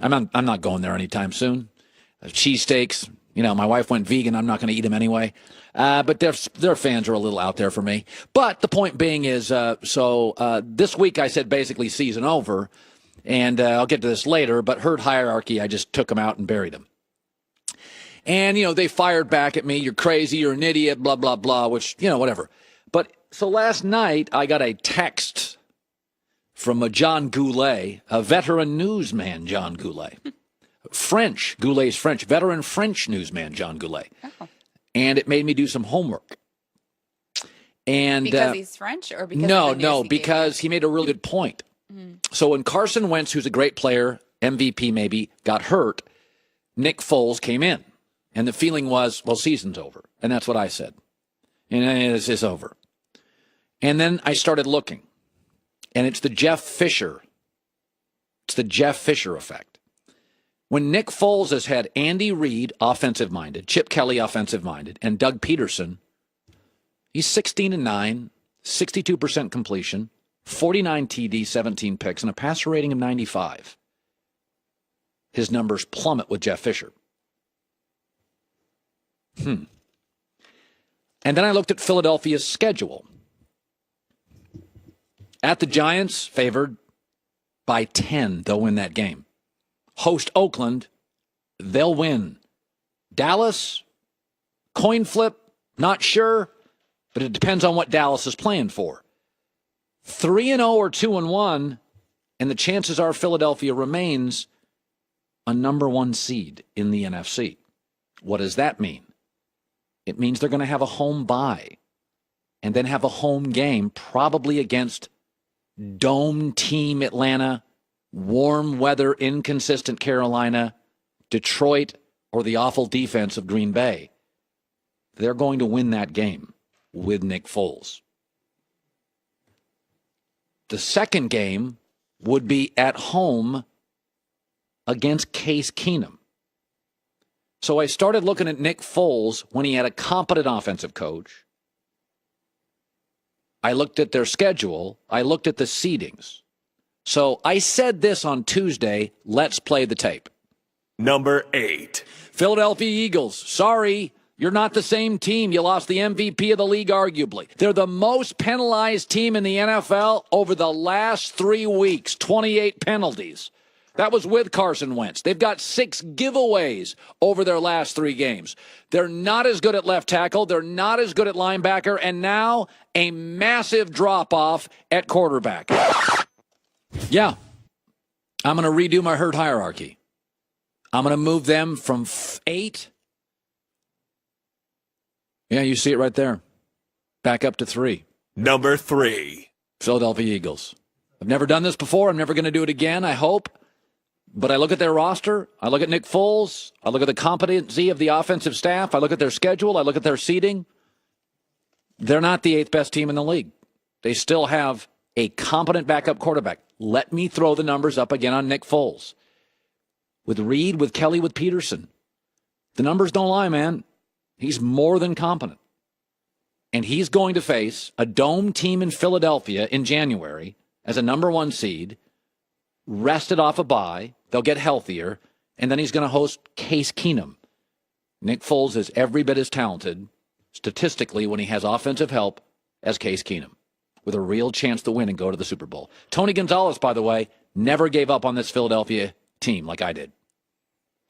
I'm not going there anytime soon. Cheesesteaks, my wife went vegan. I'm not going to eat them anyway. But their fans are a little out there for me. But the point being is, this week I said basically season over, and I'll get to this later, but herd hierarchy, I just took them out and buried them. And, they fired back at me. You're crazy. You're an idiot, blah, blah, blah, which, whatever. But so last night I got a text from a John Goulet, a veteran newsman, John Goulet. Goulet's French, veteran French newsman, John Goulet. Oh. And it made me do some homework. And because he's French or because No, because he made a really good point. Mm. So when Carson Wentz, who's a great player, MVP maybe, got hurt, Nick Foles came in. And the feeling was, well, season's over. And that's what I said. And it's over. And then I started looking. And it's the Jeff Fisher effect. When Nick Foles has had Andy Reid, offensive-minded, Chip Kelly, offensive-minded, and Doug Peterson, he's 16-9, 62% completion, 49 TD, 17 picks, and a passer rating of 95. His numbers plummet with Jeff Fisher. And then I looked at Philadelphia's schedule. At the Giants, favored by 10. They'll win that game. Host Oakland, they'll win. Dallas, coin flip, not sure, but it depends on what Dallas is playing for. 3-0 or 2-1, and the chances are Philadelphia remains a number one seed in the NFC. What does that mean? It means they're going to have a home bye and then have a home game, probably against dome team Atlanta, warm weather, inconsistent Carolina, Detroit, or the awful defense of Green Bay. They're going to win that game with Nick Foles. The second game would be at home against Case Keenum. So I started looking at Nick Foles when he had a competent offensive coach. I looked at their schedule. I looked at the seedings. So I said this on Tuesday. Let's play the tape. Number 8. Philadelphia Eagles. Sorry, you're not the same team. You lost the MVP of the league, arguably. They're the most penalized team in the NFL over the last 3 weeks. 28 penalties. That was with Carson Wentz. They've got 6 giveaways over their last 3 games. They're not as good at left tackle. They're not as good at linebacker. And now a massive drop-off at quarterback. Yeah, I'm going to redo my herd hierarchy. I'm going to move them from 8. Yeah, you see it right there. Back up to 3. Number 3. Philadelphia Eagles. I've never done this before. I'm never going to do it again, I hope. But I look at their roster. I look at Nick Foles. I look at the competency of the offensive staff. I look at their schedule. I look at their seeding. They're not the 8th best team in the league. They still have a competent backup quarterback. Let me throw the numbers up again on Nick Foles. With Reed, with Kelly, with Peterson. The numbers don't lie, man. He's more than competent. And he's going to face a dome team in Philadelphia in January as a number 1 seed, rested off a bye. They'll get healthier. And then he's going to host Case Keenum. Nick Foles is every bit as talented, statistically, when he has offensive help, as Case Keenum, with a real chance to win and go to the Super Bowl. Tony Gonzalez, by the way, never gave up on this Philadelphia team like I did.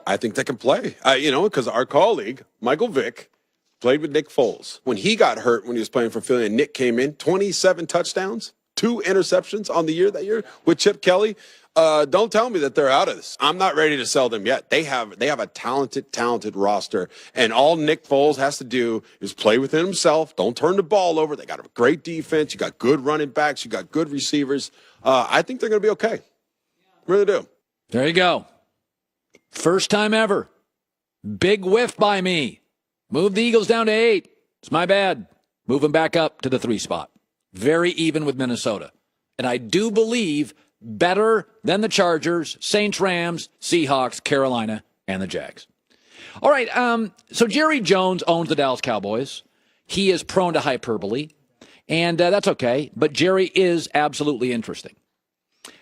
I think they can play, because our colleague, Michael Vick, played with Nick Foles. When he got hurt when he was playing for Philly and Nick came in, 27 touchdowns, 2 interceptions on the year that year with Chip Kelly. Don't tell me that they're out of this. I'm not ready to sell them yet. They have a talented roster, and all Nick Foles has to do is play within himself. Don't turn the ball over. They got a great defense. You got good running backs. You got good receivers. I think they're going to be okay. Really do. There you go. First time ever. Big whiff by me. Move the Eagles down to 8. It's my bad. Move them back up to the 3 spot. Very even with Minnesota. And I do believe better than the Chargers, Saints, Rams, Seahawks, Carolina, and the Jags. All right, so Jerry Jones owns the Dallas Cowboys. He is prone to hyperbole, and that's okay, but Jerry is absolutely interesting.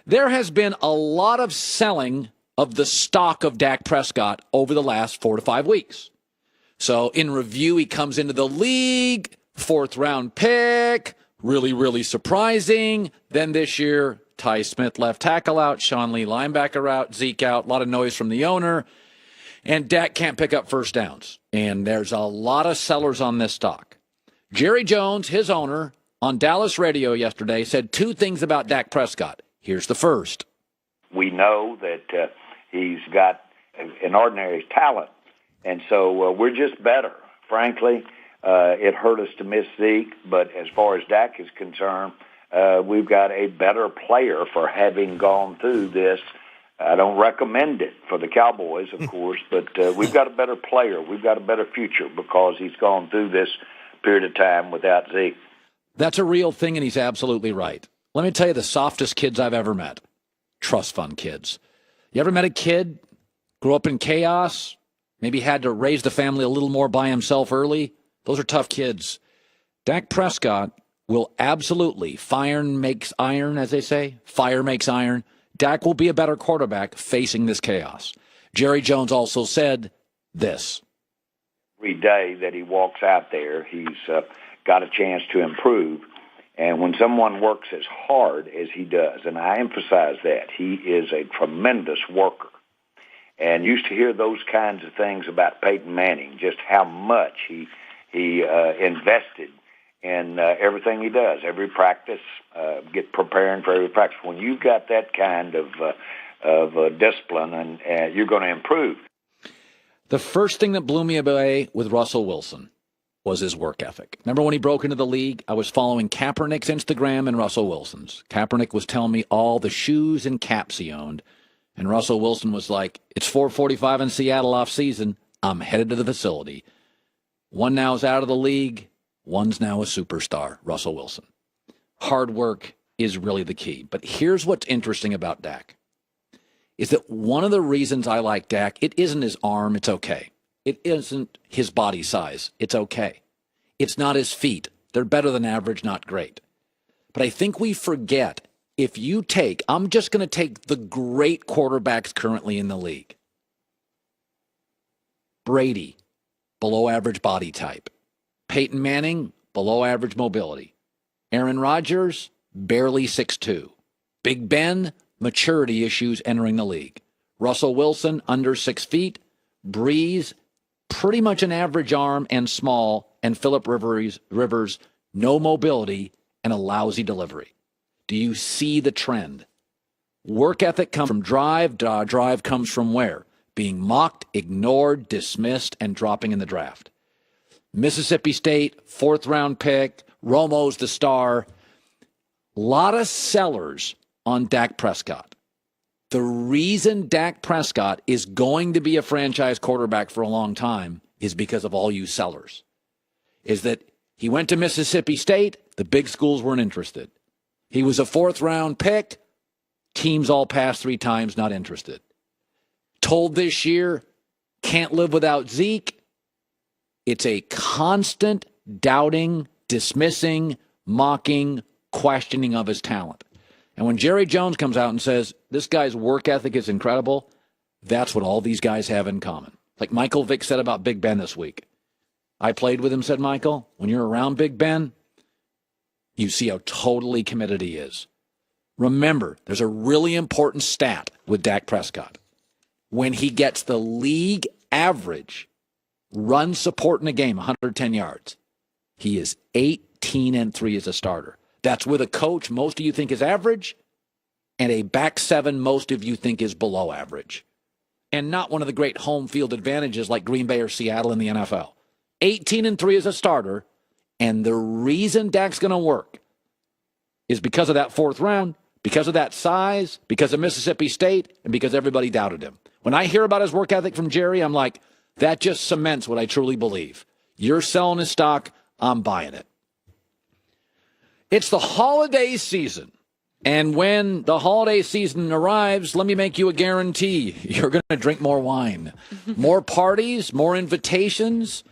There has been a lot of selling of the stock of Dak Prescott over the last 4 to 5 weeks. So in review, he comes into the league, 4th-round pick, really, really surprising. Then this year, Ty Smith left tackle out, Sean Lee linebacker out, Zeke out, a lot of noise from the owner. And Dak can't pick up first downs. And there's a lot of sellers on this stock. Jerry Jones, his owner, on Dallas radio yesterday said 2 things about Dak Prescott. Here's the first. We know that he's got an ordinary talent, and so we're just better. Frankly, it hurt us to miss Zeke, but as far as Dak is concerned, we've got a better player for having gone through this. I don't recommend it for the Cowboys, of course, but we've got a better player. We've got a better future because he's gone through this period of time without Zeke. That's a real thing, and he's absolutely right. Let me tell you the softest kids I've ever met. Trust fund kids. You ever met a kid, grew up in chaos, maybe had to raise the family a little more by himself early? Those are tough kids. Dak Prescott will absolutely, fire makes iron, as they say. Fire makes iron. Dak will be a better quarterback facing this chaos. Jerry Jones also said this. Every day that he walks out there, he's got a chance to improve. And when someone works as hard as he does, and I emphasize that, he is a tremendous worker. And used to hear those kinds of things about Peyton Manning, just how much he invested in everything he does, every practice, get preparing for every practice. When you've got that kind of discipline, and you're going to improve. The first thing that blew me away with Russell Wilson was his work ethic. Remember when he broke into the league? I was following Kaepernick's Instagram and Russell Wilson's. Kaepernick was telling me all the shoes and caps he owned. And Russell Wilson was like, it's 4:45 in Seattle off season. I'm headed to the facility. One now is out of the league. One's now a superstar, Russell Wilson. Hard work is really the key. But here's what's interesting about Dak. Is that one of the reasons I like Dak, it isn't his arm, it's okay. It isn't his body size, it's okay. It's not his feet. They're better than average, not great. But I think we forget, if you take, I'm just going to take the great quarterbacks currently in the league. Brady, below average body type. Peyton Manning, below average mobility. Aaron Rodgers, barely 6'2". Big Ben, maturity issues entering the league. Russell Wilson, under 6 feet. Breeze, pretty much an average arm and small. And Phillip Rivers, no mobility and a lousy delivery. Do you see the trend? Work ethic comes from drive. Drive comes from where? Being mocked, ignored, dismissed, and dropping in the draft. Mississippi State, 4th-round pick. Romo's the star. A lot of sellers on Dak Prescott. The reason Dak Prescott is going to be a franchise quarterback for a long time is because of all you sellers. Is that he went to Mississippi State, the big schools weren't interested. He was a 4th-round pick, teams all passed 3 times, not interested. Told this year, can't live without Zeke. It's a constant doubting, dismissing, mocking, questioning of his talent. And when Jerry Jones comes out and says, this guy's work ethic is incredible, that's what all these guys have in common. Like Michael Vick said about Big Ben this week. I played with him, said Michael. When you're around Big Ben, you see how totally committed he is. Remember, there's a really important stat with Dak Prescott. When he gets the league average run support in a game, 110 yards, he is 18-3 as a starter. That's with a coach most of you think is average, and a back 7 most of you think is below average. And not one of the great home field advantages like Green Bay or Seattle in the NFL. 18-3 as a starter, and the reason Dak's going to work is because of that 4th round, because of that size, because of Mississippi State, and because everybody doubted him. When I hear about his work ethic from Jerry, I'm like, that just cements what I truly believe. You're selling his stock, I'm buying it. It's the holiday season. And when the holiday season arrives, let me make you a guarantee. You're going to drink more wine. More parties, more invitations.